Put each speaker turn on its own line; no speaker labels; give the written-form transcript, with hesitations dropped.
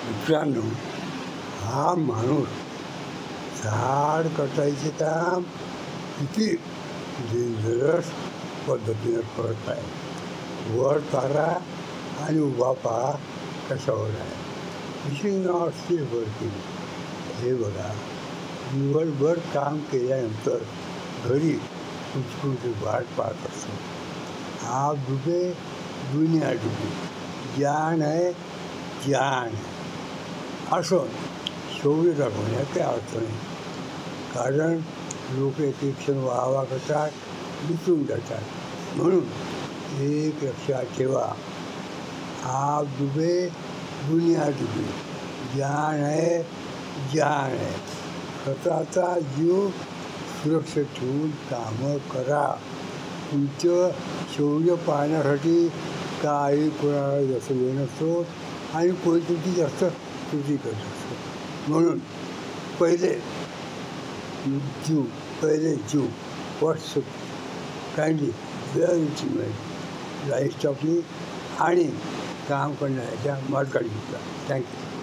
मित्रांनो, हा माणूस झाड कटायचे काम किती डेंजरस पद्धतीने करत आहे. वर तारा आणि उभा पहा कशावर आहे. फिशिंग नॉट्सची वर्किंग. हे बघा, दिवसभर काम केल्यानंतर घरी कुचकुची वाट पाहत असतो. आप डुबे दुनिया डुबी, जान आहे जान असं शौर्य दाखवण्यात काही अर्थ नाही. कारण लोक एक क्षण वाहवा करतात, विसरून जातात. म्हणून एक लक्षात ठेवा, आप डुबे दुनिया डुबी, जान आहे जान आहे. स्वतःचा जीव सुरक्षित ठेवून कामं करा. तुमचं शौर्य पाहण्यासाठी काही कोणाला जास्त वेळ नसतो आणि कोणी तुमची जास्त स्तुती करत असतो. म्हणून पहिले जीव व्हॉट्सअप काइंडली वेळ लाईफ स्टॉपली आणि काम करण्याच्या मार्गाने घेतला. थँक्यू.